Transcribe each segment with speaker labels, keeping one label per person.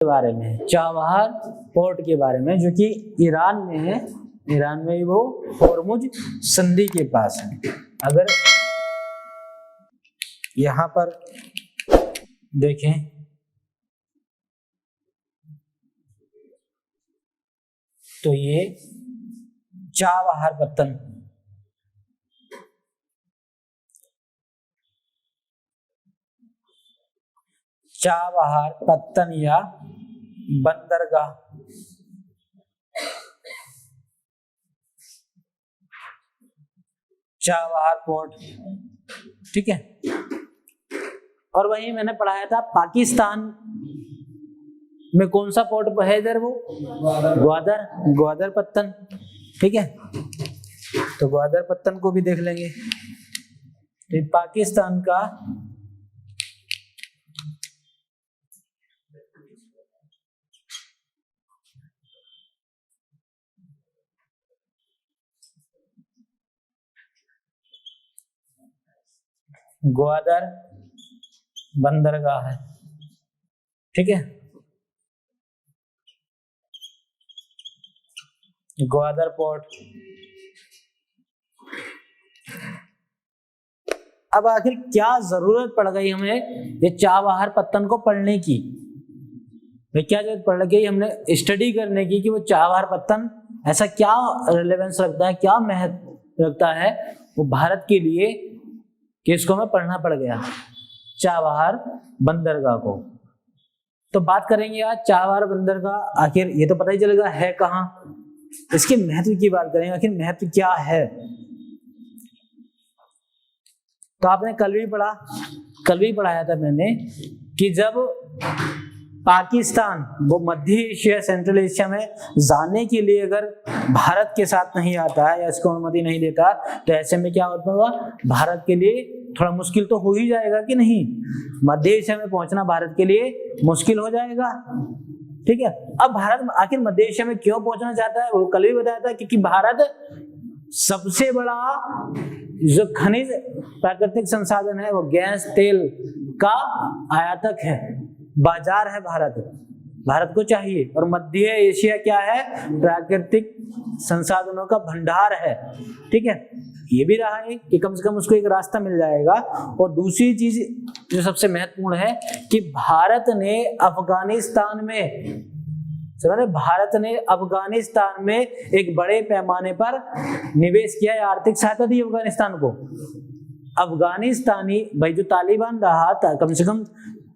Speaker 1: के बारे में, चाबहार पोर्ट के बारे में, जो कि ईरान में है। ईरान में वो होर्मुज संधि के पास है। अगर यहां पर देखें तो ये चाबहार पत्तन, चाबहार पत्तन या बंदरगाह, चाबहार पोर्ट, ठीक है। और वही मैंने पढ़ाया था पाकिस्तान में कौन सा पोर्ट है इधर, वो ग्वादर, ग्वादर पत्तन, ठीक है। तो ग्वादर पत्तन को भी देख लेंगे। तो पाकिस्तान का ग्वादर बंदरगाह है, ठीक है। ग्वादर पोर्ट। अब आखिर क्या जरूरत पड़ गई हमें ये चाबहार पत्तन को पढ़ने की? क्या जरूरत पड़ गई हमने स्टडी करने की कि वो चाबहार पत्तन ऐसा क्या रिलेवेंस रखता है, क्या महत्व रखता है वो भारत के लिए, कि इसको हमें पढ़ना पड़ गया चाबहार बंदरगाह को। तो बात करेंगे आज चाबहार बंदरगाह, आखिर ये तो पता ही चलेगा है कहाँ, इसके महत्व की बात करेंगे, आखिर महत्व क्या है। तो आपने कल भी पढ़ाया था मैंने कि जब पाकिस्तान वो मध्य एशिया, सेंट्रल एशिया में जाने के लिए अगर भारत के साथ नहीं आता है या इसको अनुमति नहीं देता, तो ऐसे में क्या होगा, भारत के लिए थोड़ा मुश्किल तो हो ही जाएगा कि नहीं, मध्य एशिया में पहुंचना भारत के लिए मुश्किल हो जाएगा, ठीक है। अब भारत आखिर मध्य एशिया में क्यों पहुंचना चाहता है, वो कल भी बताया था, क्योंकि भारत सबसे बड़ा जो खनिज प्राकृतिक संसाधन है वो गैस तेल का आयातक है, बाजार है भारत को चाहिए। और मध्य एशिया क्या है, प्राकृतिक संसाधनों का भंडार है, ठीक है। ये भी रहा है कि कम से कम उसको एक रास्ता मिल जाएगा। और दूसरी चीज जो सबसे महत्वपूर्ण है कि भारत ने अफगानिस्तान में एक बड़े पैमाने पर निवेश किया है, आर्थिक सहायता दी अफगानिस्तान को। अफगानिस्तानी भाई जो तालिबान रहा था, कम से कम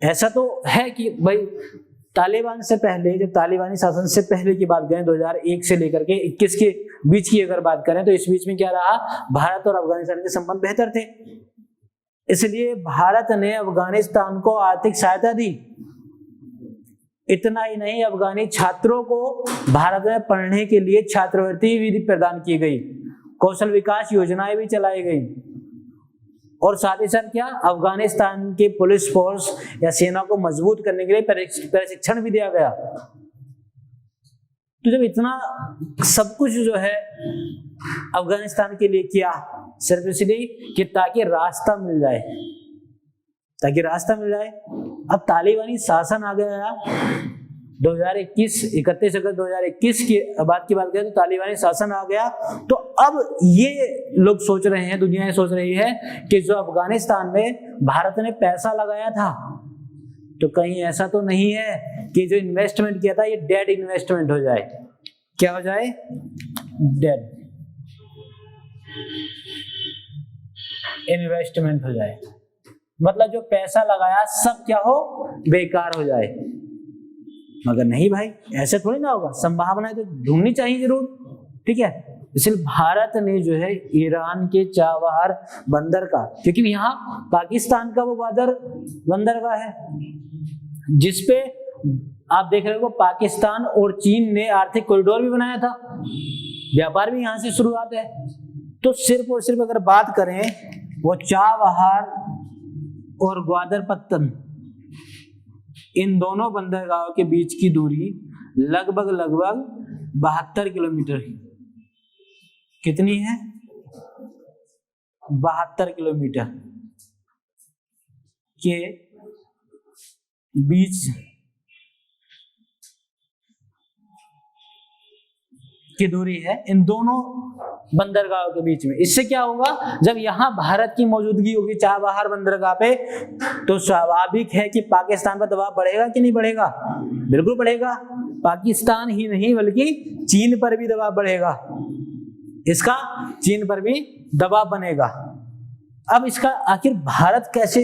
Speaker 1: ऐसा तो है कि भाई तालिबान से पहले, जब तालिबानी शासन से पहले की बात करें 2001 से लेकर के 21 के बीच की अगर बात करें, तो इस बीच में क्या रहा, भारत और अफगानिस्तान के संबंध बेहतर थे, इसलिए भारत ने अफगानिस्तान को आर्थिक सहायता दी। इतना ही नहीं, अफगानी छात्रों को भारत में पढ़ने के लिए छात्रवृत्ति भी प्रदान की गई, कौशल विकास योजनाएं भी चलाई गई, और साथ ही साथ क्या, अफगानिस्तान के पुलिस फोर्स या सेना को मजबूत करने के लिए प्रशिक्षण भी दिया गया। तो जब इतना सब कुछ जो है अफगानिस्तान के लिए किया, सिर्फ इसलिए कि ताकि रास्ता मिल जाए, अब तालिबानी शासन आ गया 31 अगस्त 2021 की बात करें, तो तालिबानी शासन आ गया। तो अब ये लोग सोच रहे हैं, दुनिया सोच रही है कि जो अफगानिस्तान में भारत ने पैसा लगाया था, तो कहीं ऐसा तो नहीं है कि जो इन्वेस्टमेंट किया था ये डेड इन्वेस्टमेंट हो जाए। क्या हो जाए? डेड इन्वेस्टमेंट हो जाए, मतलब जो पैसा लगाया सब क्या हो, बेकार हो जाए। मगर नहीं भाई, ऐसे थोड़ी ना होगा, संभावनाएं तो ढूंढनी चाहिए जरूर, ठीक है। इसलिए भारत ने जो है ईरान के चाबहार बंदर का, क्योंकि यहाँ पाकिस्तान का वो ग्वादर बंदरगाह है जिसपे आप देख रहे हो पाकिस्तान और चीन ने आर्थिक कॉरिडोर भी बनाया था, व्यापार भी यहाँ से शुरुआत है। तो सिर्फ और सिर्फ अगर बात करें वो चाबहार और ग्वादर पत्तन, इन दोनों बंदरगाहों के बीच की दूरी लगभग 72 किलोमीटर है। कितनी है? 72 किलोमीटर के बीच की दूरी है इन दोनों बंदरगाहों के बीच में। इससे क्या होगा, जब यहाँ भारत की मौजूदगी होगी चाबहार बंदरगाह पे, तो स्वाभाविक है कि पाकिस्तान पर दबाव बढ़ेगा कि नहीं बढ़ेगा? बिल्कुल बढ़ेगा। पाकिस्तान ही नहीं बल्कि चीन पर भी दबाव बढ़ेगा, इसका चीन पर भी दबाव बनेगा। अब इसका आखिर भारत कैसे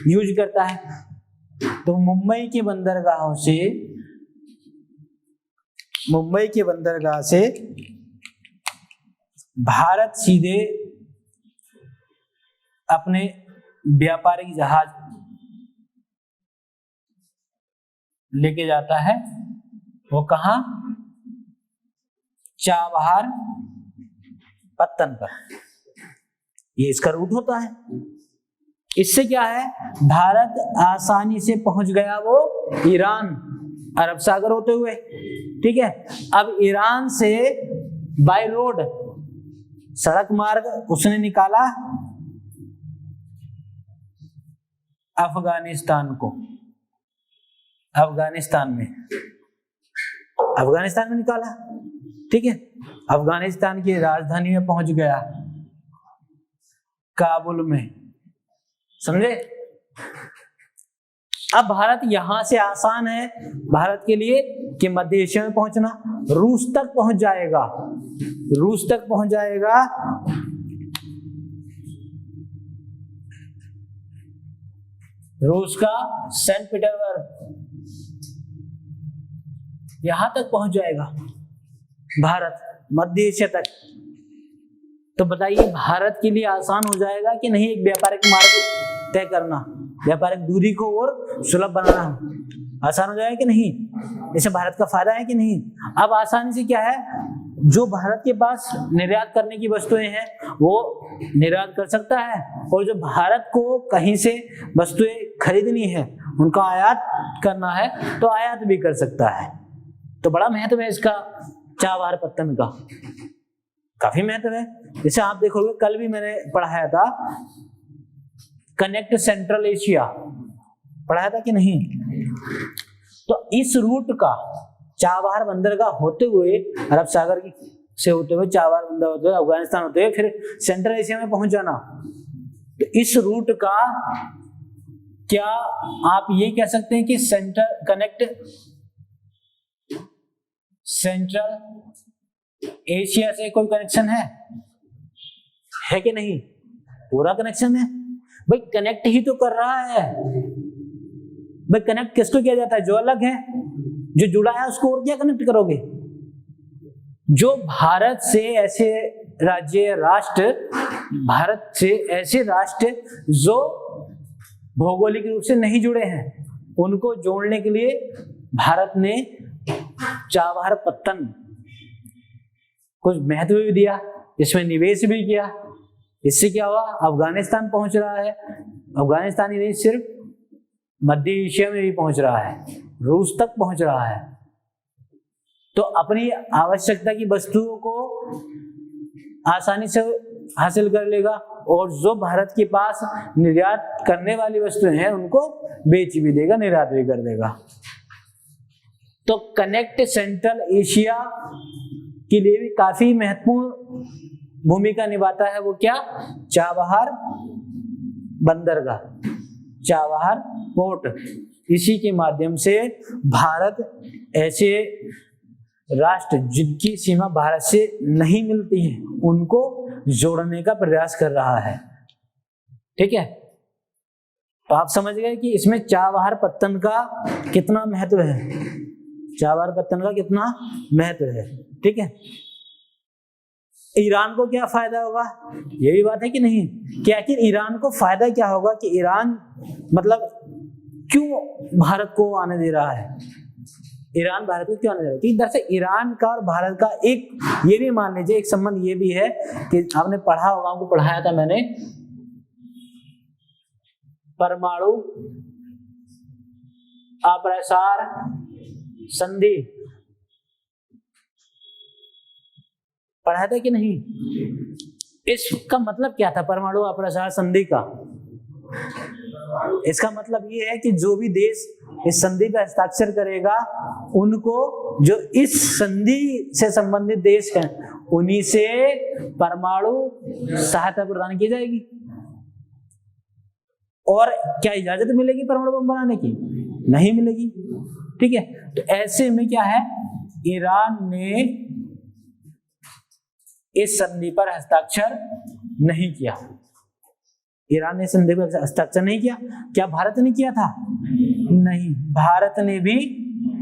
Speaker 1: यूज करता है? तो मुंबई के बंदरगाह से भारत सीधे अपने व्यापारिक जहाज लेके जाता है, वो कहां? चाबहार पत्तन पर। ये इसका रूट होता है। इससे क्या है, भारत आसानी से पहुंच गया वो ईरान, अरब सागर होते हुए, ठीक है। अब ईरान से बाय रोड सड़क मार्ग उसने निकाला अफगानिस्तान में निकाला, ठीक है। अफगानिस्तान की राजधानी में पहुंच गया, काबुल में, समझे? अब भारत यहां से आसान है भारत के लिए कि मध्य एशिया में पहुंचना। रूस तक पहुंच जाएगा, रूस का सेंट पीटर्सबर्ग, यहां तक पहुंच जाएगा भारत, मध्य एशिया तक। तो बताइए भारत के लिए आसान हो जाएगा कि नहीं एक व्यापारिक मार्ग तय करना, व्यापारिक दूरी को और सुलभ बनाना? आसान हो जाएगा कि नहीं? इससे भारत का फायदा है कि नहीं? अब आसानी से क्या है, जो भारत के पास निर्यात करने की वस्तुएं हैं वो निर्यात कर सकता है, और जो भारत को कहीं से वस्तुएं खरीदनी है, उनका आयात करना है, तो आयात भी कर सकता है। तो बड़ा महत्व है इसका चाबहार पत्तन का, काफी महत्व है। जैसे आप देखोगे, कल भी मैंने पढ़ाया था कनेक्ट सेंट्रल एशिया, पढ़ाया था कि नहीं? तो इस रूट का चाबहार बंदरगाह होते हुए अरब सागर से होते हुए, चाबहार बंदर होते हुए, अफगानिस्तान होते हुए, फिर सेंट्रल एशिया में पहुंच जाना। तो इस रूट का क्या आप ये कह सकते हैं कि सेंट्रल एशिया से कोई कनेक्शन है कि नहीं? पूरा कनेक्शन है भाई, कनेक्ट ही तो कर रहा है भाई। कनेक्ट किसको किया जाता है? जो अलग है, जो जुड़ा है उसको और क्या कनेक्ट करोगे? जो भारत से ऐसे राष्ट्र जो भौगोलिक रूप से नहीं जुड़े हैं, उनको जोड़ने के लिए भारत ने चाबहार पत्तन कुछ महत्व भी दिया, इसमें निवेश भी किया। इससे क्या हुआ, अफगानिस्तान पहुंच रहा है, अफगानिस्तान ही नहीं सिर्फ मध्य एशिया में भी पहुंच रहा है, रूस तक पहुंच रहा है। तो अपनी आवश्यकता की वस्तुओं को आसानी से हासिल कर लेगा, और जो भारत के पास निर्यात करने वाली वस्तुएं हैं उनको बेच भी देगा, निर्यात भी कर देगा। तो कनेक्ट सेंट्रल एशिया के लिए भी काफी महत्वपूर्ण भूमिका निभाता है। वो क्या? चाबहार बंदरगाह, चाबहार पोर्ट। इसी के माध्यम से भारत ऐसे राष्ट्र जिनकी सीमा भारत से नहीं मिलती है, उनको जोड़ने का प्रयास कर रहा है, ठीक है। तो आप समझ गए कि इसमें चाबहार पत्तन का कितना महत्व है, चाबहार पत्तन का कितना महत्व है, ठीक है। ईरान को क्या फायदा होगा, ये भी बात है कि नहीं? कि आखिर ईरान को फायदा क्या होगा कि ईरान मतलब क्यों भारत को आने दे रहा है? ईरान भारत को क्यों आने दे रहा है? कि दरअसल ईरान का और भारत का एक ये भी मान लीजिए एक संबंध ये भी है कि आपने पढ़ा होगा, आपको पढ़ाया था मैंने, परमाणु अप्रसार संधि, पढ़ाया था कि नहीं? इसका मतलब क्या था परमाणु अप्रसार संधि का? इसका मतलब ये है कि जो भी देश इस संधि पर हस्ताक्षर करेगा उनको जो इस संधि से संबंधित देश हैं उन्हीं से परमाणु सहायता प्रदान की जाएगी। और क्या इजाजत मिलेगी परमाणु बम बनाने की? नहीं मिलेगी। ठीक है, तो ऐसे में क्या है, ईरान ने इस संधि पर हस्ताक्षर नहीं किया। ईरान ने संधि पर हस्ताक्षर नहीं किया। क्या भारत ने किया था? नहीं, भारत ने भी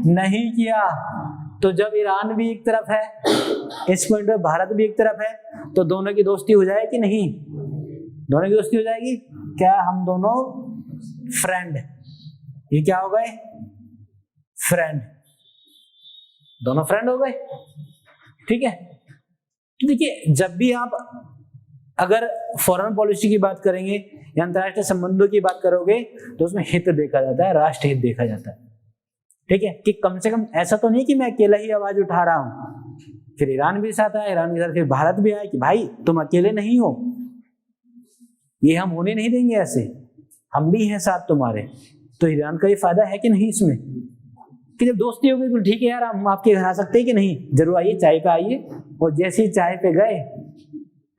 Speaker 1: नहीं किया। तो जब ईरान भी एक तरफ है, इस पॉइंट पे भारत भी एक तरफ है, तो दोनों की दोस्ती हो जाएगी नहीं? दोनों की दोस्ती हो जाएगी। क्या हम दोनों फ्रेंड, ये क्या हो गए? फ्रेंड, दोनों फ्रेंड हो गए। ठीक है, देखिए जब भी आप अगर फॉरेन पॉलिसी की बात करेंगे या अंतरराष्ट्रीय संबंधों की बात करोगे तो उसमें हित देखा जाता है, राष्ट्र हित देखा जाता है। ठीक है, कि कम से कम ऐसा तो नहीं कि मैं अकेला ही आवाज उठा रहा हूं, फिर ईरान भी साथ आया, ईरान के साथ फिर भारत भी आया कि भाई तुम अकेले नहीं हो, ये हम होने नहीं देंगे, ऐसे हम भी हैं साथ तुम्हारे। तो ईरान का ये फायदा है कि नहीं इसमें, कि जब दोस्ती हो गई तो ठीक है यार, हम आपके घर आ सकते हैं कि नहीं, जरूर आइए, चाय पे आइए। और जैसे ही चाय पे गए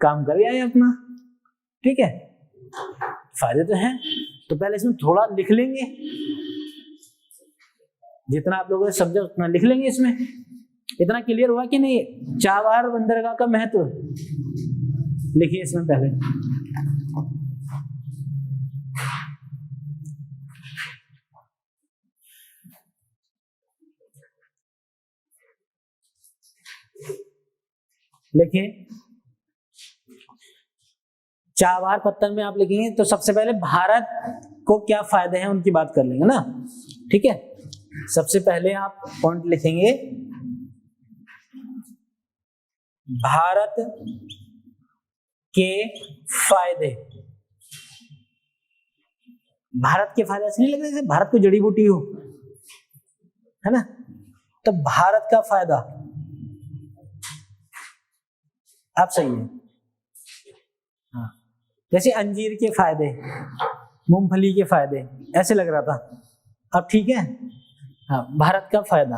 Speaker 1: काम कर आए अपना। ठीक है, फायदे तो हैं। तो पहले इसमें थोड़ा लिख लेंगे, जितना आप लोगों ने समझा उतना लिख लेंगे। इसमें इतना क्लियर हुआ कि नहीं? चाबहार बंदरगाह का महत्व लिखिए इसमें पहले। लिखिए, चाबहार पत्तन में आप लिखेंगे तो सबसे पहले भारत को क्या फायदे हैं उनकी बात कर लेंगे ना। ठीक है, सबसे पहले आप पॉइंट लिखेंगे भारत के फायदे। भारत के फायदे ऐसे नहीं लग रहे जैसे भारत को जड़ी बूटी हो, है ना? तो भारत का फायदा आप सही है। हाँ, जैसे अंजीर के फायदे, मूंगफली के फायदे, ऐसे लग रहा था। अब ठीक है, हाँ, भारत का फायदा।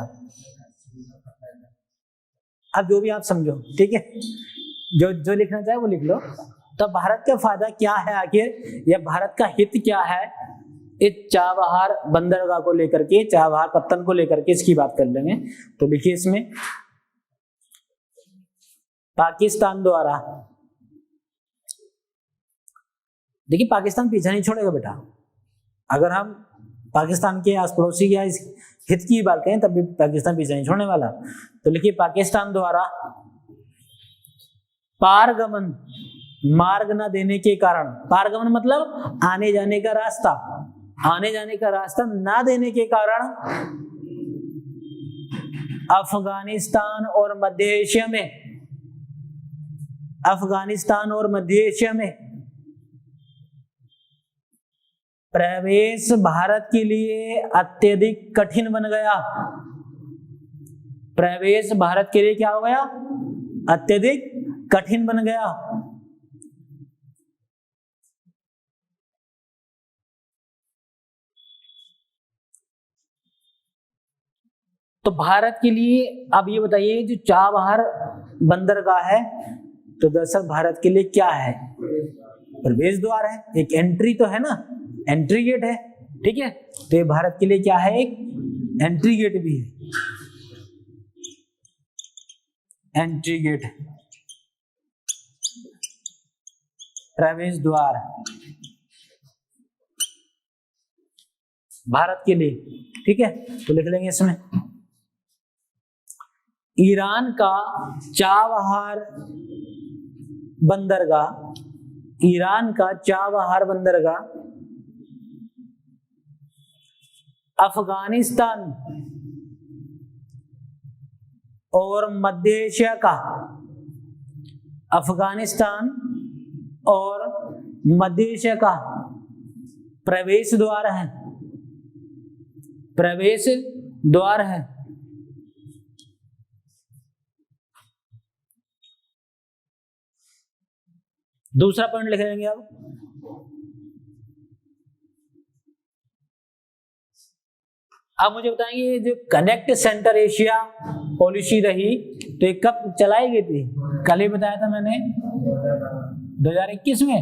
Speaker 1: अब जो भी आप समझो, ठीक है, जो जो लिखना चाहे वो लिख लो। तो भारत का फायदा क्या है आखिर, या भारत का हित क्या है इस चाबहार बंदरगाह को लेकर के, चाबहार पत्तन को लेकर के, इसकी बात कर लेंगे। तो लिखिए इसमें, पाकिस्तान द्वारा, देखिए पाकिस्तान पीछा नहीं छोड़ेगा बेटा। अगर हम पाकिस्तान के आस पड़ोसी या इस हित की बात करें तब भी पाकिस्तान पीछा नहीं छोड़ने वाला। तो लिखिए, पाकिस्तान द्वारा पारगमन मार्ग न देने के कारण, पारगमन मतलब आने जाने का रास्ता, आने जाने का रास्ता ना देने के कारण अफगानिस्तान और मध्य एशिया में, अफगानिस्तान और मध्य एशिया में प्रवेश भारत के लिए अत्यधिक कठिन बन गया। प्रवेश भारत के लिए क्या हो गया? अत्यधिक कठिन बन गया। तो भारत के लिए अब ये बताइए, जो चाबहार बंदरगाह है तो दरअसल भारत के लिए क्या है? प्रवेश द्वार है, एक एंट्री तो है ना, एंट्री गेट है। ठीक है, तो ये भारत के लिए क्या है? एक एंट्री गेट भी है, एंट्री गेट, प्रवेश द्वार भारत के लिए। ठीक है, तो लिख लेंगे इसमें, ईरान का चाबहार बंदरगाह, ईरान का चाबहार बंदरगाह अफगानिस्तान और मध्य एशिया का, अफगानिस्तान और मध्य एशिया का प्रवेश द्वार है, प्रवेश द्वार है। दूसरा पॉइंट लिख लेंगे अब, अब मुझे बताएंगे ये जो कनेक्ट सेंटर एशिया पॉलिसी रही तो ये कब चलाई गई थी? कल ही बताया था मैंने, 2021 में,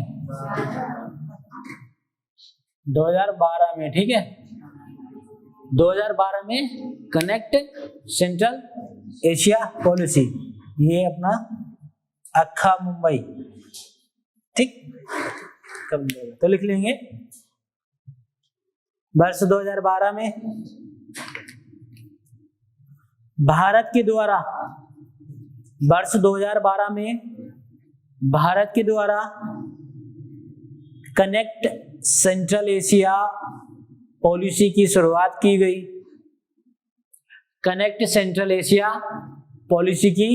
Speaker 1: 2012 में, ठीक है, 2012 में कनेक्ट सेंट्रल एशिया पॉलिसी, ये अपना अक्खा मुंबई, ठीक, कब तो लिख लेंगे वर्ष 2012 में भारत के द्वारा, वर्ष 2012 में भारत के द्वारा कनेक्ट सेंट्रल एशिया पॉलिसी की शुरुआत की गई। कनेक्ट सेंट्रल एशिया पॉलिसी की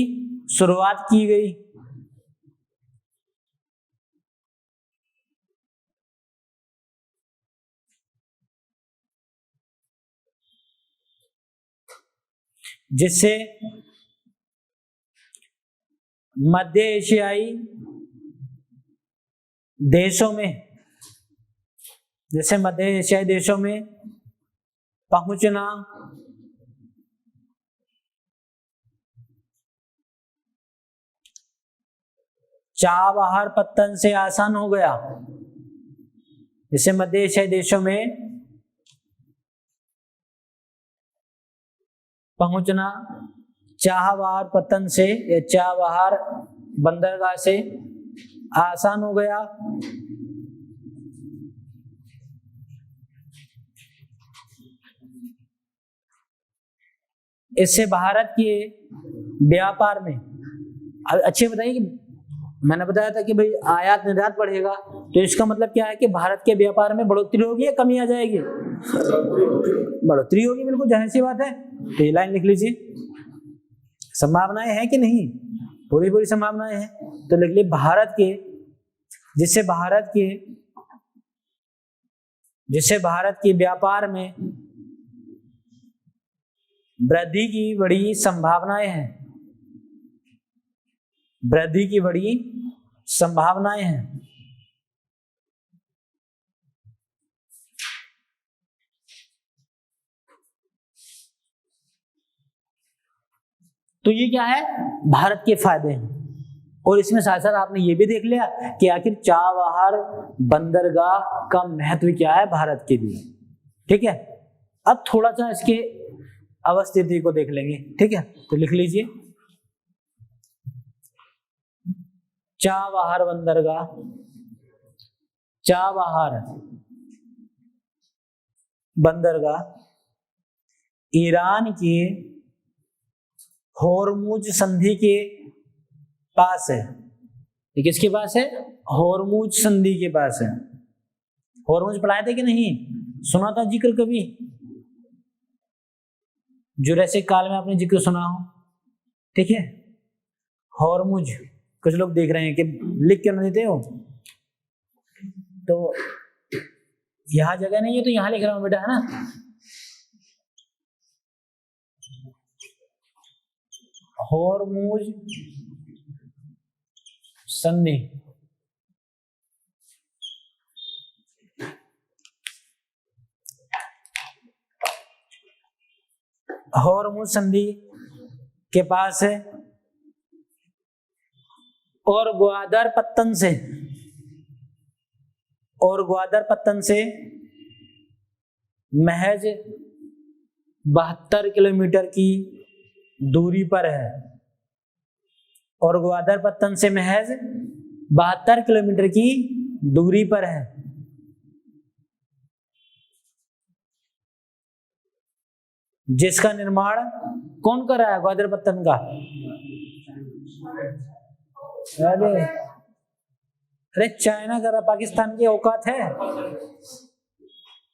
Speaker 1: शुरुआत की गई। जिससे मध्य एशियाई देशों में, जैसे मध्य एशियाई देशों में पहुंचना चाबहार पत्तन से आसान हो गया। जैसे मध्य एशियाई देशों में पहुंचना चाबहार पत्तन से या चाबहार बंदरगाह से आसान हो गया। इससे भारत के व्यापार में, अच्छे बताइए कि मैंने बताया था कि भाई आयात निर्यात बढ़ेगा, तो इसका मतलब क्या है कि भारत के व्यापार में बढ़ोतरी होगी या कमी आ जाएगी? बढ़ोतरी होगी, बिल्कुल जाहिर सी बात है। तो ये लाइन लिख लीजिए, संभावनाएं हैं कि नहीं? पूरी पूरी संभावनाएं हैं। तो लिख लीजिए भारत के, जिससे भारत के व्यापार में वृद्धि की बड़ी संभावनाएं हैं, वृद्धि की बड़ी संभावनाएं हैं। तो ये क्या है? भारत के फायदे हैं। और इसमें साथ साथ आपने ये भी देख लिया कि आखिर चाबहार बंदरगाह का महत्व क्या है भारत के लिए, ठीक है। अब थोड़ा सा इसके अवस्थिति को देख लेंगे, ठीक है। तो लिख लीजिए चाबहार बंदरगाह, चाबहार बंदरगाह ईरान के होर्मुज संधि के पास है। ये किसके पास है? होर्मुज संधि के पास है। होर्मुज पढ़ाए थे कि नहीं? सुना था जिक्र कभी? जुरासिक काल में आपने जिक्र सुना हो, ठीक है। होर्मुज, कुछ लोग देख रहे हैं कि लिख क्यों नहीं देते हो, तो यहां जगह नहीं है तो यहां लिख रहा हूं बेटा, है ना। होर्मुज संधि, होर्मुज संधि के पास है और ग्वादर पत्तन से महज 72 किलोमीटर की दूरी पर है। और ग्वादर पत्तन से महज 72 किलोमीटर की दूरी पर है। जिसका निर्माण कौन कर रहा है? ग्वादर पत्तन का? अरे चाइना कर रहा, पाकिस्तान की औकात है?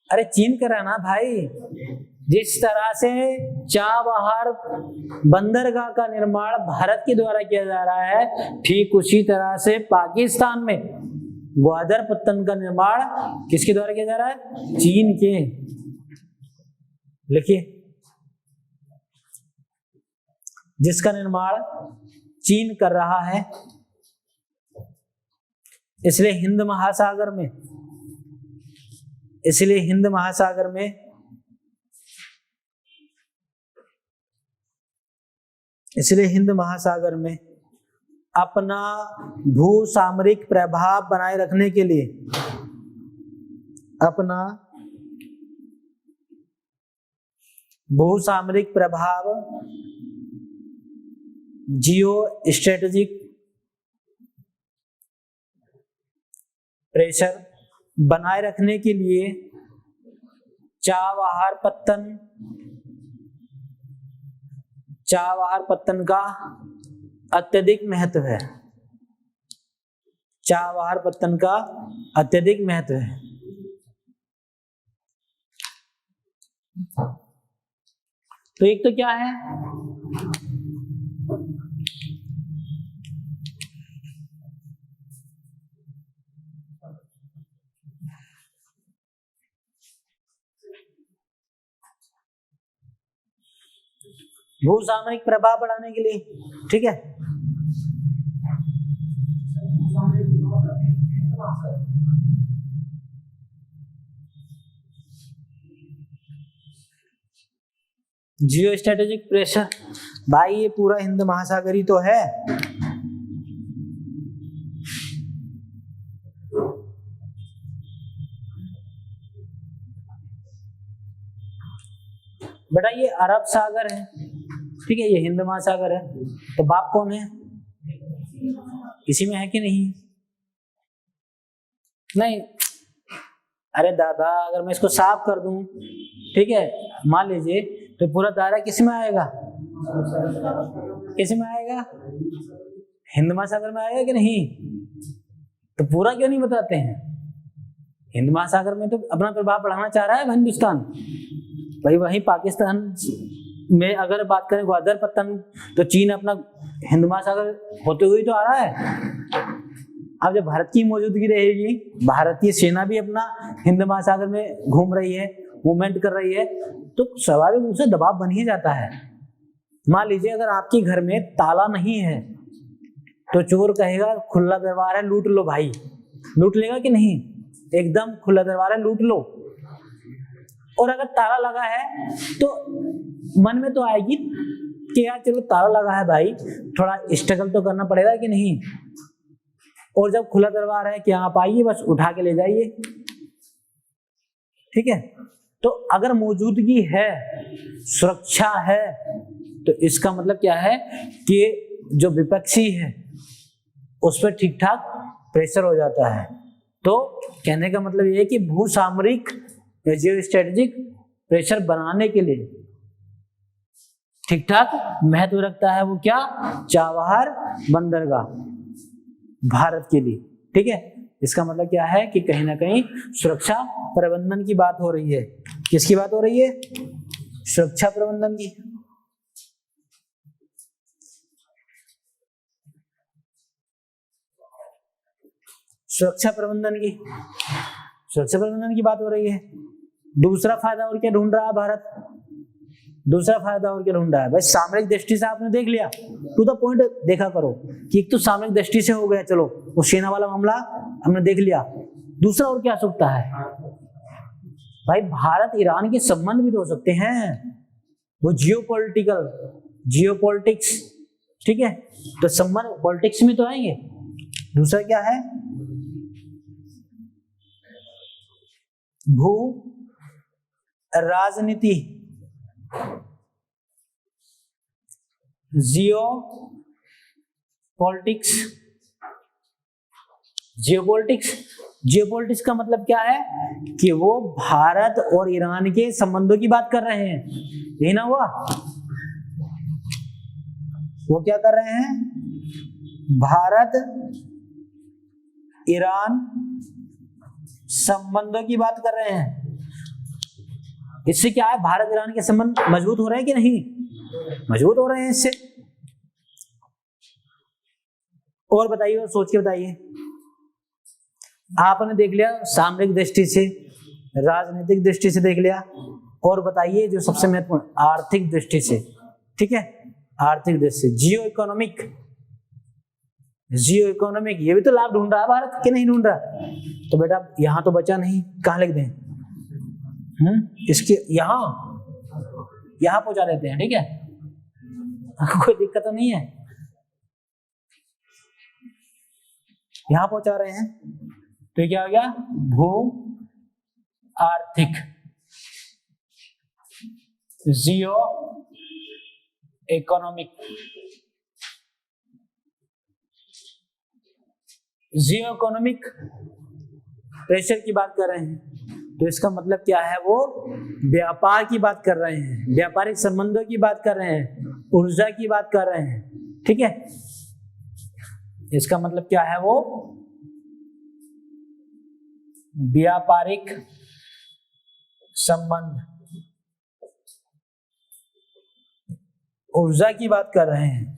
Speaker 1: अरे चीन कर रहा ना भाई। जिस तरह से चाबहार बंदरगाह का निर्माण भारत के द्वारा किया जा रहा है, ठीक उसी तरह से पाकिस्तान में ग्वादर पत्तन का निर्माण किसके द्वारा किया जा रहा है? चीन के। लिखिए, जिसका निर्माण चीन कर रहा है। इसलिए हिंद महासागर में इसलिए हिंद महासागर में अपना भू सामरिक प्रभाव बनाए रखने के लिए, अपना भू सामरिक प्रभाव, जियो स्ट्रेटेजिक प्रेशर बनाए रखने के लिए चाबहार पत्तन का अत्यधिक महत्व है। चाबहार पत्तन का अत्यधिक महत्व है। तो एक तो क्या है, भू सामरिक प्रभाव बढ़ाने के लिए, ठीक है। जियो स्ट्रेटेजिक प्रेशर, भाई ये पूरा हिंद महासागर ही तो है। बेटा ये अरब सागर है, ठीक है, ये हिंद महासागर है, तो बाप कौन है, इसी में है कि नहीं? नहीं, अरे दादा अगर मैं इसको साफ कर दूं, ठीक है, मान लीजिए, तो पूरा दायरा किस में आएगा, किस में आएगा, हिंद महासागर में आएगा कि नहीं? तो पूरा क्यों नहीं बताते हैं? हिंद महासागर में तो अपना प्रभाव बढ़ाना चाह रहा है हिंदुस्तान भाई। वहीं पाकिस्तान में अगर बात करें ग्वादर पत्तन, तो चीन अपना हिंद महासागर होते हुए तो आ रहा है। अब जब भारत की मौजूदगी रहेगी, भारतीय सेना भी अपना हिंद महासागर में घूम रही है, मूवमेंट कर रही है, तो स्वाभाविक रूप से दबाव बन ही जाता है। मान लीजिए अगर आपके घर में ताला नहीं है, तो चोर कहेगा खुला दरबार है, लूट लो भाई। लूट लेगा कि नहीं? एकदम खुला दरबार है, लूट लो। और अगर ताला लगा है तो मन में तो आएगी कि यार चलो ताला लगा है भाई, थोड़ा स्ट्रगल तो करना पड़ेगा कि नहीं। और जब खुला दरबार है कि आप आइए, बस उठा के ले जाइए, ठीक है। तो अगर मौजूदगी है, सुरक्षा है, तो इसका मतलब क्या है कि जो विपक्षी है उस पर ठीक ठाक प्रेशर हो जाता है। तो कहने का मतलब ये है कि भू सामरिक या जियो स्ट्रेटेजिक प्रेशर बनाने के लिए ठीक ठाक महत्व रखता है वो क्या, चाबहार बंदरगाह भारत के लिए, ठीक है। इसका मतलब क्या है कि कहीं ना कहीं सुरक्षा प्रबंधन की बात हो रही है। किसकी बात हो रही है? सुरक्षा प्रबंधन की। सुरक्षा प्रबंधन की बात हो रही है। दूसरा फायदा और क्या ढूंढ रहा है भारत? दूसरा फायदा और क्या ढूंढ रहा है भाई? सामरिक दृष्टि से आपने देख लिया, टू द पॉइंट देखा करो कि एक तो सामरिक दृष्टि से हो गया, चलो वो सेना वाला मामला हमने देख लिया। दूसरा और क्या हो सकता है भाई? भारत ईरान के संबंध भी तो हो सकते हैं, वो जियोपॉलिटिक्स, ठीक है, तो संबंध पॉलिटिक्स में तो आएंगे। दूसरा क्या है? भू राजनीति, जियोपॉलिटिक्स का मतलब क्या है कि वो भारत और ईरान के संबंधों की बात कर रहे हैं, यही ना हुआ? वो क्या कर रहे हैं? भारत ईरान संबंधों की बात कर रहे हैं। इससे क्या है, भारत ईरान के संबंध मजबूत हो रहे हैं कि नहीं? मजबूत हो रहे हैं इससे। और बताइए, और सोच के बताइए। आपने देख लिया सामरिक दृष्टि से, राजनीतिक दृष्टि से देख लिया, और बताइए जो सबसे महत्वपूर्ण आर्थिक दृष्टि से, ठीक है, आर्थिक दृष्टि से, जियो इकोनॉमिक, ये भी तो लाभ ढूंढ रहा है भारत के, नहीं ढूंढ रहा? तो बेटा यहां तो बचा नहीं, कहां लिख दें? इसके यहां पहुंचा देते हैं, ठीक है। कोई दिक्कत तो नहीं है, यहां पहुंचा रहे हैं। तो ये क्या हो गया, भू आर्थिक, जियो इकोनॉमिक। जियो इकोनॉमिक प्रेशर की बात कर रहे हैं, तो इसका मतलब क्या है, वो व्यापार की बात कर रहे हैं, व्यापारिक संबंधों की बात कर रहे हैं, ऊर्जा की बात कर रहे हैं, ठीक है। इसका मतलब क्या है, वो व्यापारिक संबंध, ऊर्जा की बात कर रहे हैं।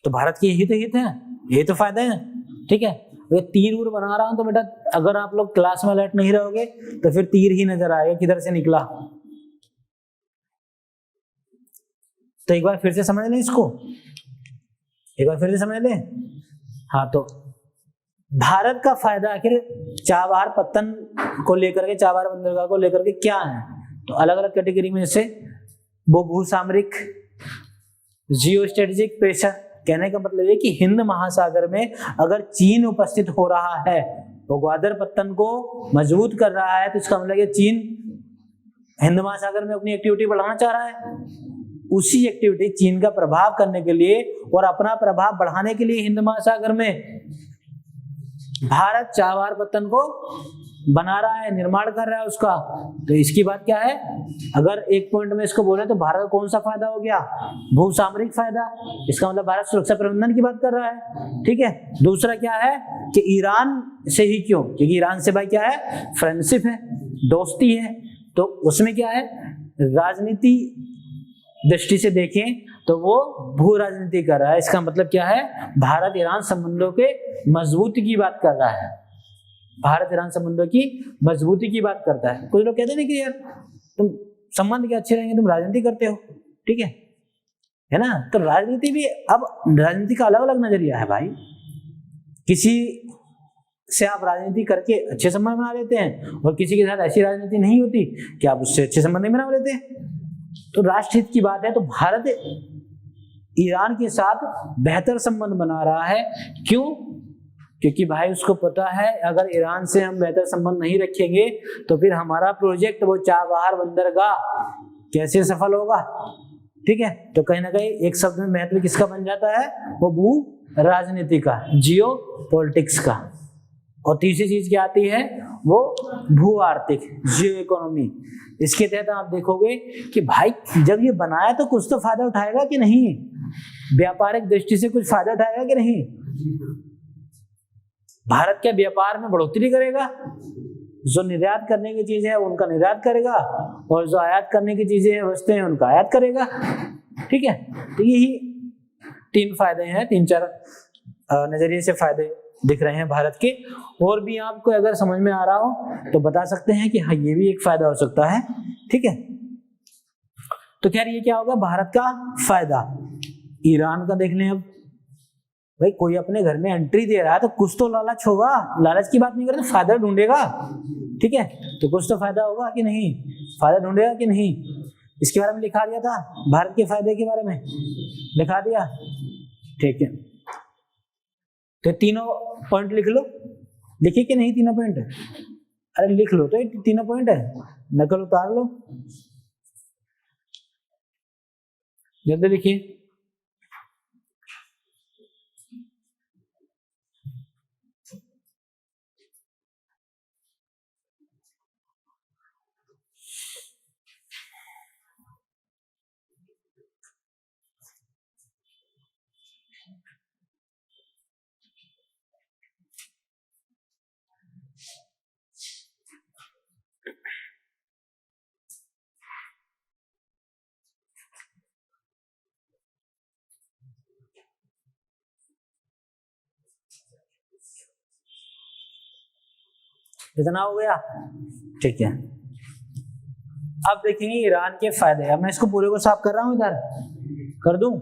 Speaker 1: तो भारत के यही तो हित है, यही तो फायदा है, ठीक है। ये तीर उर बना रहा हूं तो बेटा, अगर आप लोग क्लास में अलर्ट नहीं रहोगे तो फिर तीर ही नजर आएगा किधर से निकला। तो एक बार फिर से समझ लें इसको, एक बार फिर से समझ लें। हाँ, तो भारत का फायदा आखिर चाबहार पत्तन को लेकर के, चाबहार बंदरगाह को लेकर के क्या है, तो अलग अलग कैटेगरी में से वो भूसामरिक, जियो स्ट्रेटेजिक प्रेशर। कहने का मतलब है कि हिंद महासागर में अगर चीन उपस्थित हो रहा है, वो ग्वादर पत्तन को मजबूत कर रहा है, तो इसका मतलब है चीन हिंद महासागर में अपनी एक्टिविटी बढ़ाना चाह रहा है। उसी एक्टिविटी, चीन का प्रभाव करने के लिए और अपना प्रभाव बढ़ाने के लिए हिंद महासागर में भारत चाबहार पत्तन को बना रहा है, निर्माण कर रहा है उसका। तो इसकी बात क्या है, अगर एक पॉइंट में इसको बोले तो भारत को कौन सा फायदा हो गया, भूसामरिक फायदा। इसका मतलब भारत सुरक्षा प्रबंधन की बात कर रहा है, ठीक है। दूसरा क्या है कि ईरान से ही क्यों, क्योंकि ईरान से भाई क्या है, फ्रेंडशिप है, दोस्ती है। तो उसमें क्या है, राजनीति दृष्टि से देखें तो वो भू राजनीति कर रहा है। इसका मतलब क्या है, भारत ईरान संबंधों के मजबूती की बात कर रहा है, भारत ईरान संबंधों की मजबूती की बात करता है। कुछ लोग कहते हैं कि यार तुम संबंध के अच्छे रहेंगे, तुम राजनीति करते हो, ठीक है ना। तो राजनीति भी, अब राजनीति का अलग अलग नजरिया है भाई। किसी से आप राजनीति करके अच्छे संबंध बना लेते हैं, और किसी के साथ ऐसी राजनीति नहीं होती कि आप उससे अच्छे संबंध नहीं बना लेते हैं। तो राष्ट्रहित की बात है, तो भारत ईरान के साथ बेहतर संबंध बना रहा है। क्यों, क्योंकि भाई उसको पता है अगर ईरान से हम बेहतर संबंध नहीं रखेंगे तो फिर हमारा प्रोजेक्ट, वो चाबहार बंदरगाह कैसे सफल होगा, ठीक है। तो कहीं ना कहीं एक शब्द में महत्व किसका बन जाता है, वो भू राजनीति का, जियो पॉलिटिक्स का। और तीसरी चीज क्या आती है, वो भू आर्थिक, जियो इकोनॉमी। इसके तहत आप देखोगे कि भाई जब ये बनाया तो कुछ तो फायदा उठाएगा कि नहीं, व्यापारिक दृष्टि से कुछ फायदा उठाएगा कि नहीं। भारत के व्यापार में बढ़ोतरी करेगा, जो निर्यात करने की चीजें है उनका निर्यात करेगा, और जो आयात करने की चीजें हैं, वस्तुएं हैं, उनका आयात करेगा, ठीक है। तो यही तीन फायदे हैं, तीन चार नजरिए से फायदे दिख रहे हैं भारत के। और भी आपको अगर समझ में आ रहा हो तो बता सकते हैं कि हाँ, ये भी एक फायदा हो सकता है, ठीक है। तो खैर ये क्या होगा, भारत का फायदा। ईरान का देख लें अब, भाई कोई अपने घर में एंट्री दे रहा है तो कुछ तो लालच होगा, लालच की बात नहीं करते, फायदा ढूंढेगा, ठीक है। तो कुछ तो फायदा होगा कि नहीं, फायदा ढूंढेगा कि नहीं। इसके बारे में लिखा दिया था, भारत के फायदे के बारे में लिखा दिया, ठीक है। तो तीनों पॉइंट लिख लो, लिखे कि नहीं तीनों पॉइंट, अरे लिख लो, तो ये तीनों पॉइंट है, नकल उतार लो, जल्दी लिखिए। इतना हो गया, ठीक है। अब देखेंगे ईरान के फायदे। अब मैं इसको पूरे को साफ कर रहा हूं, इधर कर दूं।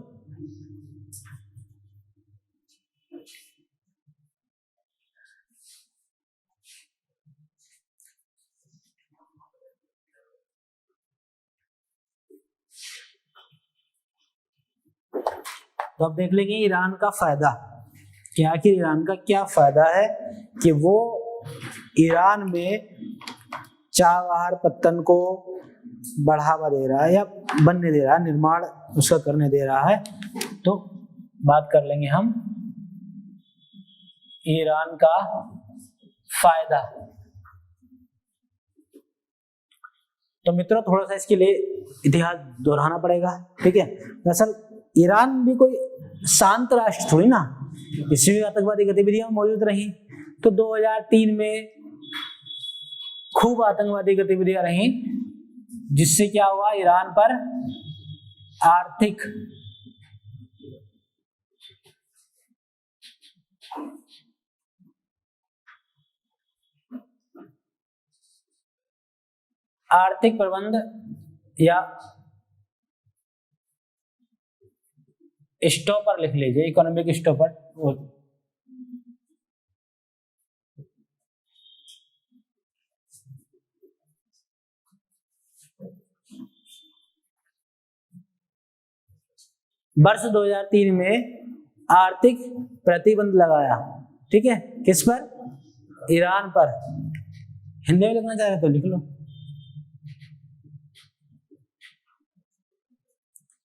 Speaker 1: तो अब देख लेंगे ईरान का फायदा कि आखिर ईरान का क्या फायदा है कि वो ईरान में चाबहार पत्तन को बढ़ावा दे रहा है या बनने दे रहा है, निर्माण उसका करने दे रहा है। तो बात कर लेंगे हम ईरान का फायदा। तो मित्रों थोड़ा सा इसके लिए इतिहास दोहराना पड़ेगा, ठीक है। दरअसल ईरान भी कोई शांत राष्ट्र थोड़ी ना, इसमें भी आतंकवादी गतिविधियां मौजूद रही। तो 2003 में खूब आतंकवादी गतिविधियां रही, जिससे क्या हुआ, ईरान पर आर्थिक प्रबंध या स्टॉपर लिख लीजिए, इकोनॉमिक स्टॉपर। वर्ष 2003 में आर्थिक प्रतिबंध लगाया, ठीक है, किस पर, ईरान पर। हिंदी में लिखना चाह रहे तो लिख लो,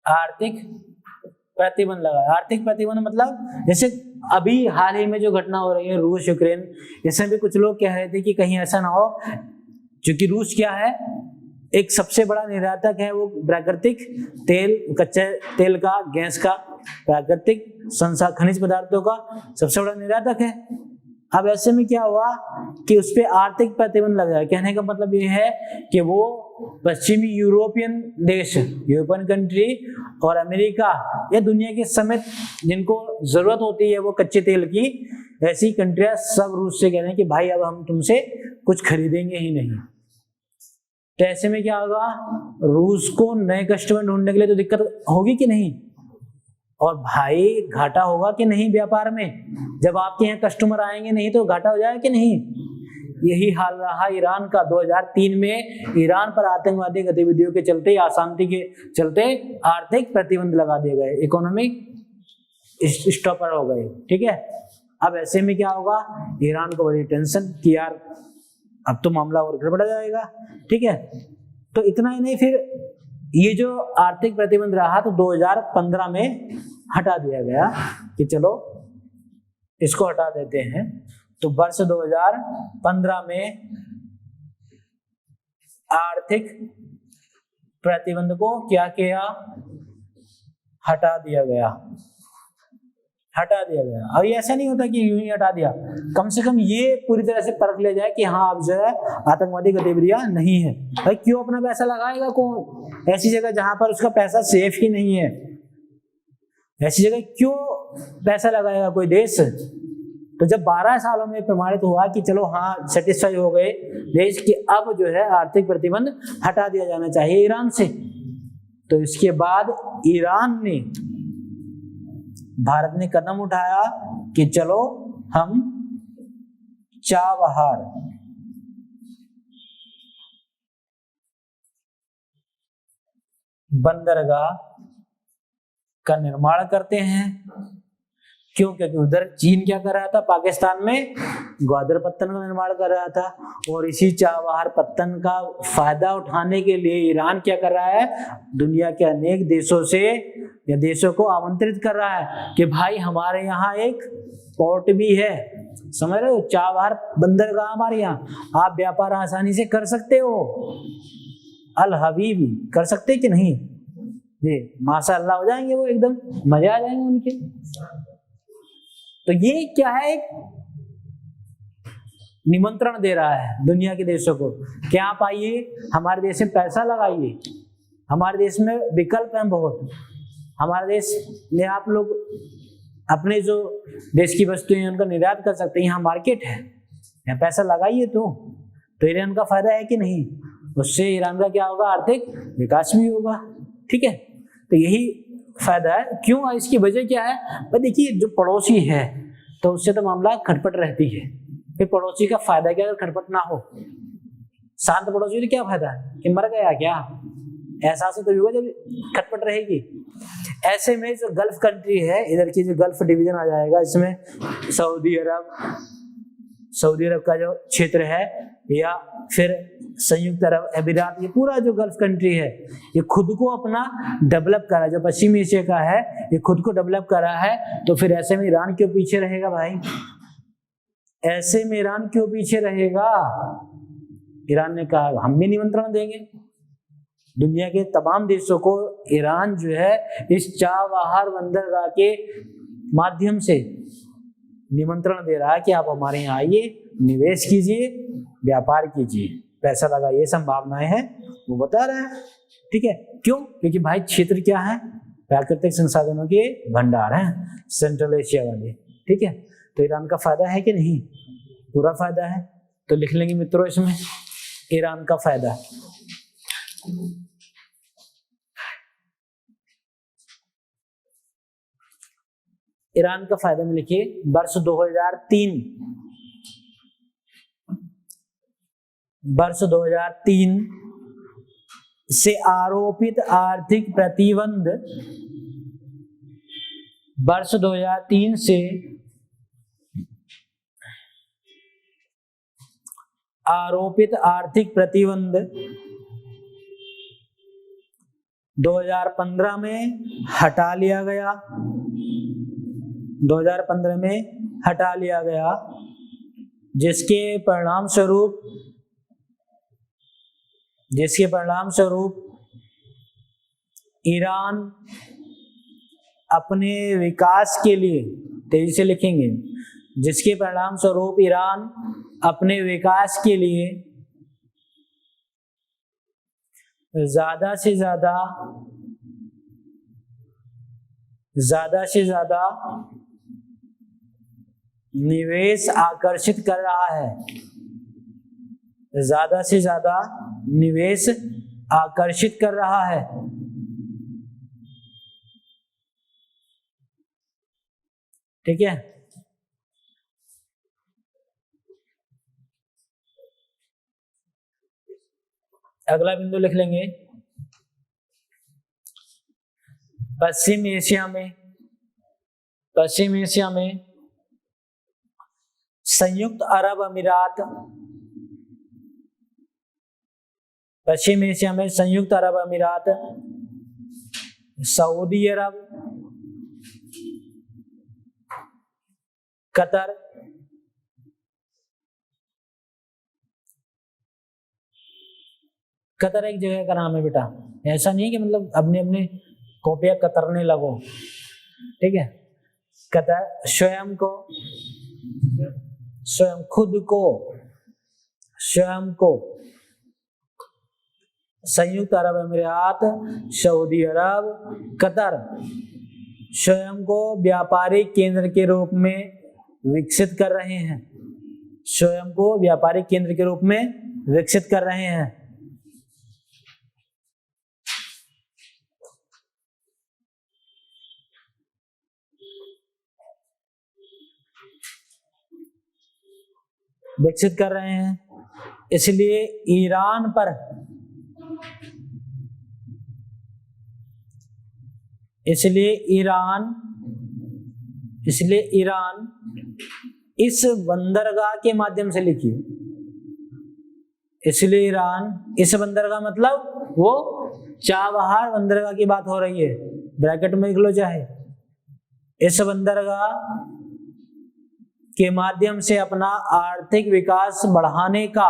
Speaker 1: आर्थिक प्रतिबंध लगाया। आर्थिक प्रतिबंध मतलब जैसे अभी हाल ही में जो घटना हो रही है रूस यूक्रेन, इसमें भी कुछ लोग कह रहे थे कि कहीं ऐसा ना हो, क्योंकि रूस क्या है, एक सबसे बड़ा निर्यातक है, वो प्राकृतिक तेल, कच्चे तेल का, गैस का, प्राकृतिक खनिज पदार्थों का सबसे बड़ा निर्यातक है। अब ऐसे में क्या हुआ कि उस पर आर्थिक प्रतिबंध लग जाए। कहने का मतलब ये है कि वो पश्चिमी यूरोपियन देश, यूरोपियन कंट्री और अमेरिका या दुनिया के समेत जिनको जरूरत होती है वो कच्चे तेल की, ऐसी कंट्रियां सब रूस से कह रहे हैं कि भाई अब हम तुमसे कुछ खरीदेंगे ही नहीं। तो ऐसे में क्या होगा, रूस को नए कस्टमर ढूंढने के लिए तो दिक्कत होगी कि नहीं, और भाई घाटा होगा कि नहीं व्यापार में, जब आपके यहाँ कस्टमर आएंगे नहीं तो घाटा हो जाएगा कि नहीं। यही हाल रहा ईरान का। 2003 में ईरान पर आतंकवादी गतिविधियों के चलते, अशांति के चलते आर्थिक प्रतिबंध लगा दिए गए, इकोनॉमिक स्टॉपर हो गए, ठीक है। अब ऐसे में क्या होगा, ईरान को बड़ी टेंशन कि यार अब तो मामला और गड़बड़ जाएगा, ठीक है। तो इतना ही नहीं, फिर ये जो आर्थिक प्रतिबंध रहा तो 2015 में हटा दिया गया कि चलो इसको हटा देते हैं। तो वर्ष 2015 में आर्थिक प्रतिबंध को क्या किया, हटा दिया गया। और ये ऐसा नहीं होता कि यूं ही हटा दिया, कम से कम ये पूरी तरह से परख ले जाए कि हाँ अब जो है आतंकवादी गतिविधियां नहीं है। भाई क्यों अपना पैसा लगाएगा कौन ऐसी जगह जहां पर उसका पैसा सेफ ही नहीं है, ऐसी जगह क्यों पैसा लगाएगा कोई देश। तो जब 12 सालों में प्रमाणित हुआ कि चलो हाँ सेटिस्फाई हो गए देश कि अब जो है आर्थिक प्रतिबंध हटा दिया जाना चाहिए ईरान से, तो इसके बाद ईरान ने, भारत ने कदम उठाया कि चलो हम चाबहार बंदरगाह का निर्माण करते हैं। क्यों? क्योंकि उधर चीन क्या कर रहा था, पाकिस्तान में ग्वादर पत्तन का निर्माण कर रहा था, और इसी चाबहार पत्तन का फायदा उठाने के लिए ईरान क्या कर रहा है, दुनिया के अनेक देशों से या देशों को आमंत्रित कर रहा है कि भाई हमारे यहाँ एक पोर्ट भी है, समझ रहे हो, चाबहार बंदरगाह हमारे यहाँ, आप व्यापार आसानी से कर सकते हो। अल हबीबी कर सकते कि नहीं जी, माशाअल्लाह हो जाएंगे वो, एकदम मजा आ जाएंगे उनके। तो ये क्या है, एक निमंत्रण दे रहा है दुनिया के देशों को कि आप आइए हमारे देश में पैसा लगाइए, हमारे देश में विकल्प हैं बहुत, हमारे देश में आप लोग अपने जो देश की वस्तुएं हैं उनका निर्यात कर सकते हैं, यहाँ मार्केट है, यहाँ पैसा लगाइए। तो ईरान का फायदा है कि नहीं, उससे ईरान का क्या होगा, आर्थिक विकास भी होगा, ठीक है। तो यही फायदा है। क्यों, इसकी वजह क्या है भाई, देखिए जो पड़ोसी है तो उससे तो मामला खटपट रहती है, फिर पड़ोसी का फायदा क्या अगर खटपट ना हो, शांत पड़ोसी तो क्या फायदा है कि मर गया क्या, एहसास तो भी होगा जब खटपट रहेगी। ऐसे में जो गल्फ कंट्री है, इधर की जो गल्फ डिवीजन आ जाएगा, इसमें सऊदी अरब का जो क्षेत्र है, या फिर संयुक्त अरब अमीरात, ये पूरा जो गल्फ कंट्री है ये खुद को अपना डेवलप कर रहा है, जो पश्चिमी एशिया का है ये खुद को डेवलप कर रहा है। तो फिर ऐसे में ईरान क्यों पीछे रहेगा भाई? ऐसे में ईरान क्यों पीछे रहेगा? ईरान ने कहा हम भी निमंत्रण देंगे दुनिया के तमाम देशों को। ईरान जो है इस चाबहार बंदरगाह के माध्यम से निमंत्रण दे रहा है कि आप हमारे यहाँ आइए, निवेश कीजिए, व्यापार कीजिए, पैसा लगाइए, संभावनाएं हैं वो बता रहा है। ठीक है, क्यों? क्योंकि भाई क्षेत्र क्या है? प्राकृतिक संसाधनों के भंडार हैं सेंट्रल एशिया वाले। ठीक है, तो ईरान का फायदा है कि नहीं? पूरा फायदा है। तो लिख लेंगे मित्रों इसमें ईरान का फायदा। ईरान का फायदा में लिखिए वर्ष 2003 से आरोपित आर्थिक प्रतिबंध, वर्ष 2003 से आरोपित आर्थिक प्रतिबंध 2015 में हटा लिया गया। 2015 में हटा लिया गया, जिसके परिणाम स्वरूप ईरान अपने विकास के लिए, तेजी से लिखेंगे, जिसके परिणाम स्वरूप ईरान अपने विकास के लिए ज्यादा से ज्यादा निवेश आकर्षित कर रहा है। ज्यादा से ज्यादा निवेश आकर्षित कर रहा है। ठीक है, अगला बिंदु लिख लेंगे पश्चिम एशिया में संयुक्त अरब अमीरात, पश्चिम एशिया में संयुक्त अरब अमीरात, सऊदी अरब, कतर, कतर एक जगह का नाम है बेटा, ऐसा नहीं कि मतलब अपने अपने कॉपियां कतरने लगो। ठीक है, कतर स्वयं को संयुक्त अरब अमीरात, सऊदी अरब, कतर स्वयं को व्यापारिक केंद्र के रूप में विकसित कर रहे हैं। स्वयं को व्यापारिक केंद्र के रूप में विकसित कर रहे हैं। विकसित कर रहे हैं, इसलिए ईरान इस बंदरगाह के माध्यम से लिखिए। इसलिए ईरान इस बंदरगाह मतलब वो चाबहार बंदरगाह की बात हो रही है, ब्रैकेट में लिख लो चाहे। इस बंदरगाह के माध्यम से अपना आर्थिक विकास बढ़ाने का,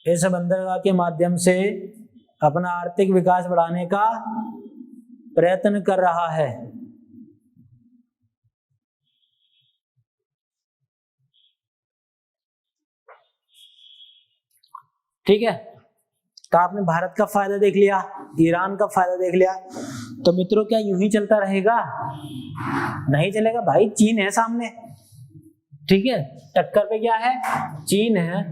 Speaker 1: इस बंदरगाह के माध्यम से अपना आर्थिक विकास बढ़ाने का प्रयत्न कर रहा है। ठीक है, तो आपने भारत का फायदा देख लिया, ईरान का फायदा देख लिया। तो मित्रों क्या यूं ही चलता रहेगा? नहीं चलेगा भाई, चीन है सामने। ठीक है, टक्कर पे क्या है? चीन है।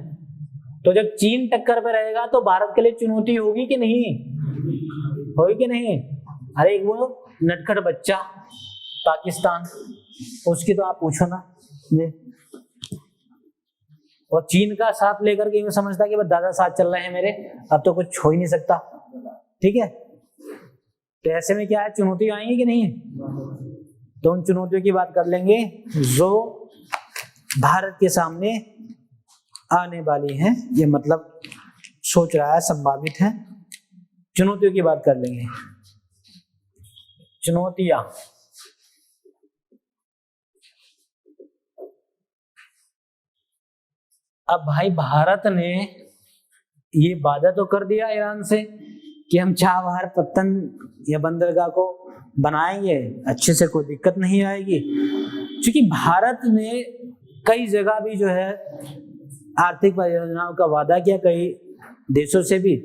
Speaker 1: तो जब चीन टक्कर पे रहेगा तो भारत के लिए चुनौती होगी कि नहीं? होगी कि नहीं? अरे वो नटखट बच्चा पाकिस्तान, उसकी तो आप पूछो ना, और चीन का साथ लेकर के मैं समझता कि बस दादा साथ चल रहे हैं मेरे, अब तो कुछ हो ही नहीं सकता। ठीक है, तो ऐसे में क्या है, चुनौती आएंगी कि नहीं? तो उन चुनौतियों की बात कर लेंगे जो भारत के सामने आने वाली हैं, ये मतलब सोच रहा है, संभावित है। चुनौतियों की बात कर लेंगे। चुनौतियां, अब भाई भारत ने ये वादा तो कर दिया ईरान से कि हम चाबहार पत्तन या बंदरगाह को बनाएंगे, अच्छे से कोई दिक्कत नहीं आएगी। क्योंकि भारत ने कई जगह भी जो है आर्थिक परियोजनाओं का वादा किया, कई देशों से भी।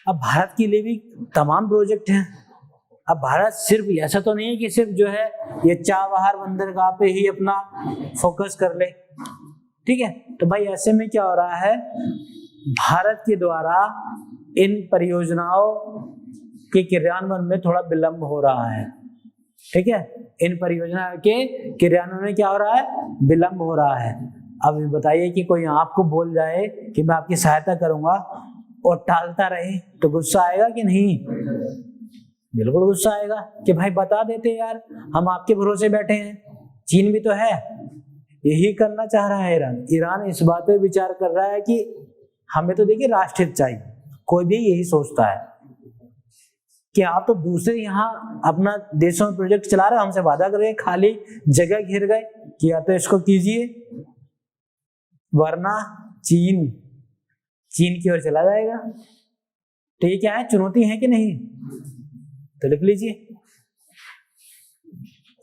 Speaker 1: अब भारत के लिए भी तमाम प्रोजेक्ट हैं। अब भारत सिर्फ ऐसा तो नहीं है कि सिर्फ जो है ये चाबहार बंदरगाह पे ही अपना फोकस कर ले। ठीक है, तो भाई ऐसे में क्या हो रहा है, भारत के द्वारा इन परियोजनाओं के क्रियान्वयन में थोड़ा विलंब हो रहा है। ठीक है, इन परियोजना के क्रियान्वयन में क्या हो रहा है, विलंब हो रहा है। अब बताइए कि कोई आपको बोल जाए कि मैं आपकी सहायता करूंगा और टालता रहे तो गुस्सा आएगा कि नहीं? बिल्कुल गुस्सा आएगा कि भाई बता देते यार, हम आपके भरोसे बैठे हैं। चीन भी तो है, यही करना चाह रहा है ईरान। ईरान इस बात पे विचार कर रहा है कि हमें तो देखिए राष्ट्रहित चाहिए, कोई भी यही सोचता है कि आप तो दूसरे यहाँ अपना देशों में प्रोजेक्ट चला रहे हो, हमसे वादा कर रहे, खाली जगह घिर गए कि या तो इसको कीजिए वरना चीन की ओर चला जाएगा। तो ये क्या है, चुनौती है कि नहीं? तो लिख लीजिए,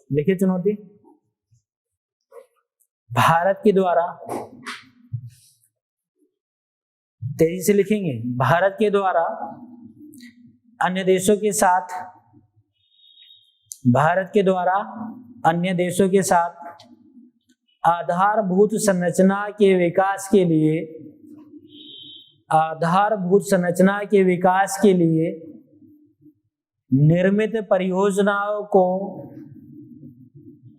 Speaker 1: लिखिए चुनौती। भारत के द्वारा, तेजी से लिखेंगे, भारत के द्वारा अन्य देशों के साथ, भारत के द्वारा अन्य देशों के साथ आधारभूत संरचना के विकास के लिए, आधारभूत संरचना के विकास के लिए निर्मित परियोजनाओं को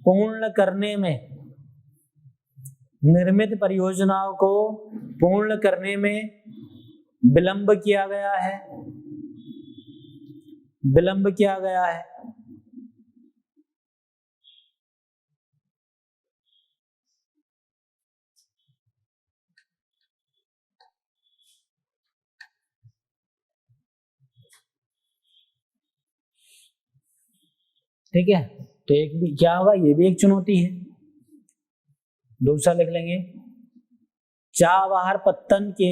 Speaker 1: पूर्ण करने में, निर्मित परियोजनाओं को पूर्ण करने में विलंब किया गया है, विलंब किया गया है। ठीक है, तो एक भी क्या होगा, ये भी एक चुनौती है। दूसरा लिख लेंगे, चाबहार पत्तन के,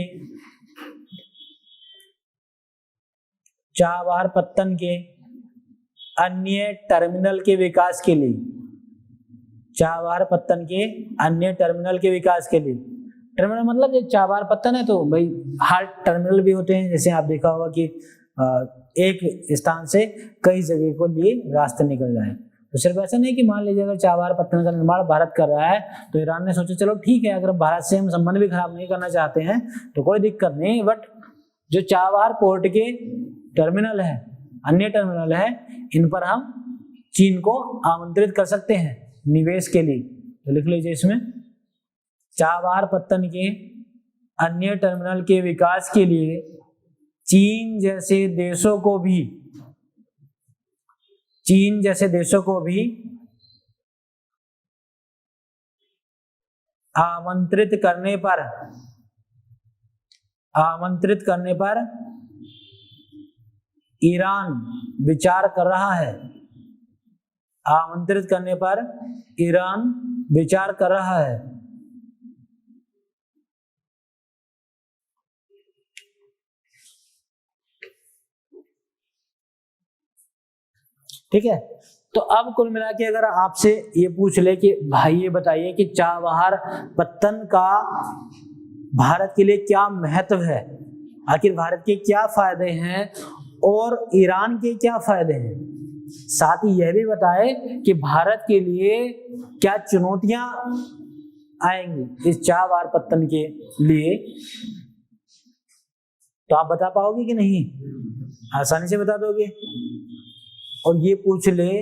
Speaker 1: चाबहार पत्तन के अन्य टर्मिनल के विकास के लिए, चाबहार पत्तन के अन्य टर्मिनल के विकास के लिए। टर्मिनल मतलब जो चाबहार पत्तन है तो भाई हार्ट टर्मिनल भी होते हैं, जैसे आप देखा होगा कि एक स्थान से कई जगह को लिए रास्ते निकल जाए। तो सिर्फ ऐसा नहीं कि मान लीजिए अगर चाबहार पत्तन का निर्माण भारत कर रहा है तो ईरान ने सोचा चलो ठीक है, अगर भारत से हम संबंध भी खराब नहीं करना चाहते हैं तो कोई दिक्कत नहीं, बट जो चाबहार पोर्ट के टर्मिनल है, अन्य टर्मिनल है, इन पर हम चीन को आमंत्रित कर सकते हैं निवेश के लिए। तो लिख लीजिए इसमें, चाबहार पत्तन के अन्य टर्मिनल के विकास के लिए चीन जैसे देशों को भी, चीन जैसे देशों को भी आमंत्रित करने पर, आमंत्रित करने पर ईरान विचार कर रहा है, आमंत्रित करने पर ईरान विचार कर रहा है। ठीक है, तो अब कुल मिला के अगर आपसे ये पूछ ले कि भाई ये बताइए कि चाबहार पत्तन का भारत के लिए क्या महत्व है, आखिर भारत के क्या फायदे हैं और ईरान के क्या फायदे हैं, साथ ही यह भी बताए कि भारत के लिए क्या चुनौतियां आएंगी इस चाबहार पत्तन के लिए। तो आप बता पाओगे कि नहीं? आसानी से बता दोगे। और ये पूछ ले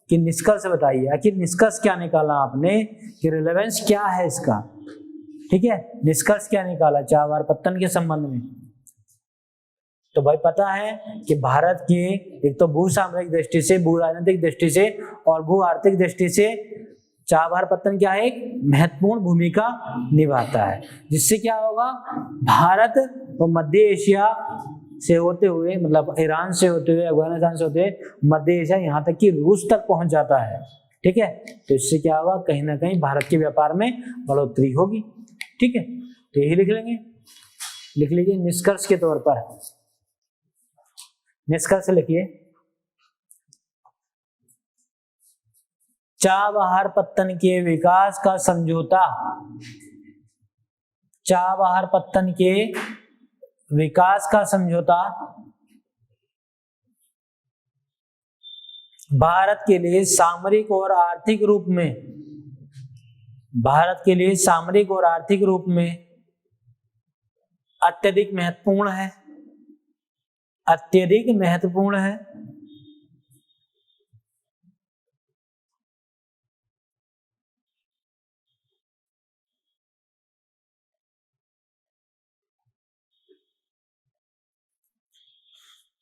Speaker 1: कि निष्कर्ष बताइए, आखिर निष्कर्ष क्या निकाला आपने, कि रिलेवेंस क्या है इसका, ठीक है, निष्कर्ष क्या निकाला चार बार पत्तन के संबंध में? तो भाई पता है कि भारत के एक तो भू सामरिक दृष्टि से, भू राजनीतिक दृष्टि से और भू आर्थिक दृष्टि से चाबहार पत्तन क्या है, एक महत्वपूर्ण भूमिका निभाता है, जिससे क्या होगा, भारत और मध्य एशिया से होते हुए, मतलब ईरान से होते हुए, अफगानिस्तान से होते हुए मध्य एशिया, यहाँ तक कि रूस तक पहुंच जाता है। ठीक है, तो इससे क्या होगा, कहीं ना कहीं भारत के व्यापार में बढ़ोतरी होगी। ठीक है, तो यही लिख लेंगे, लिख लीजिए निष्कर्ष के तौर पर। निष्कर्ष लिखिए, चाबहार पत्तन के विकास का समझौता, चाबहार पत्तन के विकास का समझौता भारत के लिए सामरिक और आर्थिक रूप में, भारत के लिए सामरिक और आर्थिक रूप में अत्यधिक महत्वपूर्ण है, अत्यधिक महत्वपूर्ण है।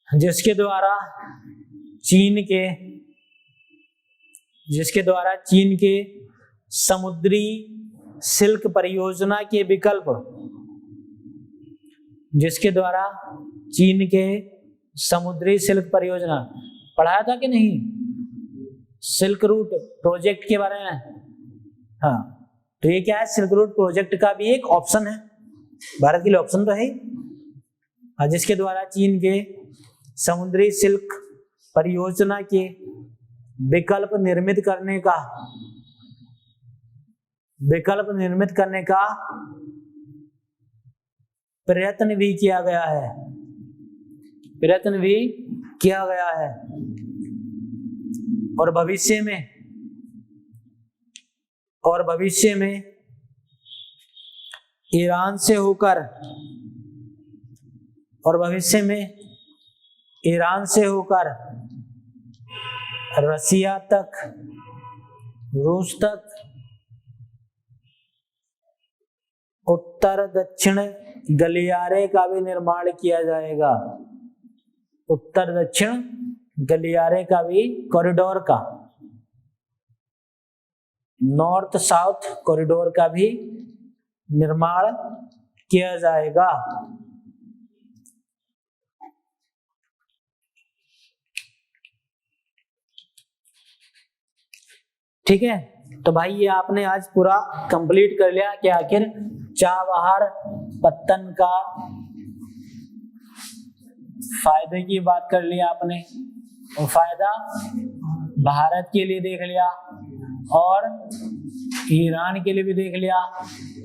Speaker 1: जिसके द्वारा चीन के समुद्री सिल्क परियोजना के विकल्प, जिसके द्वारा चीन के समुद्री सिल्क परियोजना, पढ़ाया था कि नहीं सिल्क रूट प्रोजेक्ट के बारे में? हाँ, तो ये क्या है, सिल्क रूट प्रोजेक्ट का भी एक ऑप्शन है, भारत के लिए ऑप्शन तो है, जिसके द्वारा चीन के समुद्री सिल्क परियोजना के विकल्प निर्मित करने का प्रयत्न भी किया गया है, और भविष्य में ईरान से होकर रसिया तक, रूस तक उत्तर दक्षिण गलियारे का भी निर्माण किया जाएगा, उत्तर दक्षिण गलियारे का भी, कॉरिडोर का, नॉर्थ साउथ कॉरिडोर का भी निर्माण किया जाएगा। ठीक है, तो भाई ये आपने आज पूरा कंप्लीट कर लिया कि आखिर चाबहार पत्तन का फायदे की बात कर ली आपने, और फायदा भारत के लिए देख लिया और ईरान के लिए भी देख लिया,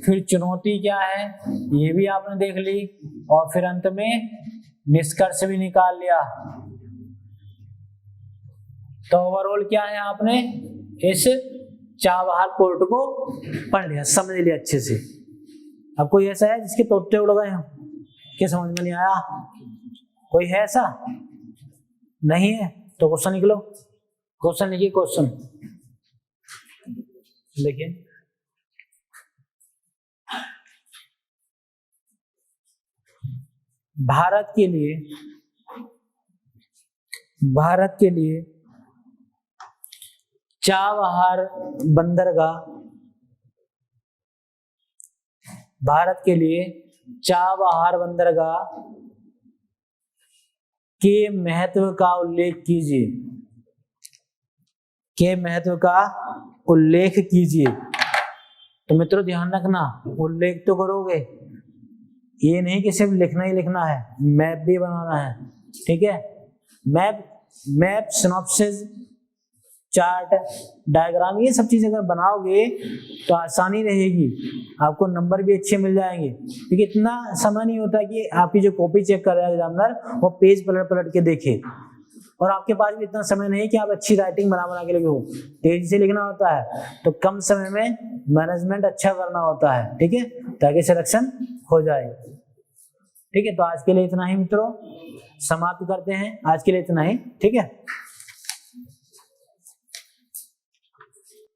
Speaker 1: फिर चुनौती क्या है ये भी आपने देख ली, और फिर अंत में निष्कर्ष भी निकाल लिया। तो ओवरऑल क्या है, आपने इस चाबहार पोर्ट को पढ़ लिया, समझ लिया अच्छे से। अब कोई ऐसा है जिसके तोते उड़ गए हो, क्या समझ में नहीं आया? कोई है ऐसा? नहीं है तो क्वेश्चन निकलो, क्वेश्चन लिखिए, क्वेश्चन लिखिए। भारत के लिए चाबहार बंदरगाह, भारत के लिए चाबहार बंदरगाह के महत्व का उल्लेख कीजिए, के महत्व का उल्लेख कीजिए। तो मित्रों ध्यान रखना, उल्लेख तो करोगे, ये नहीं कि सिर्फ लिखना ही लिखना है, मैप भी बनाना है। ठीक है, मैप सिनॉप्सिस, चार्ट, डायग्राम, ये सब चीजें अगर बनाओगे तो आसानी रहेगी, आपको नंबर भी अच्छे मिल जाएंगे। क्योंकि इतना समय नहीं होता कि आपकी जो कॉपी चेक कर रहा है एग्जामिनर वो पेज पलट के देखे, और आपके पास भी इतना समय नहीं कि आप अच्छी राइटिंग बना के लिखे हो, तेजी से लिखना होता है, तो कम समय में मैनेजमेंट अच्छा करना होता है। ठीक है, ताकि सिलेक्शन हो जाए। ठीक है, तो आज के लिए इतना ही मित्रों, समाप्त करते हैं, आज के लिए इतना ही। ठीक है।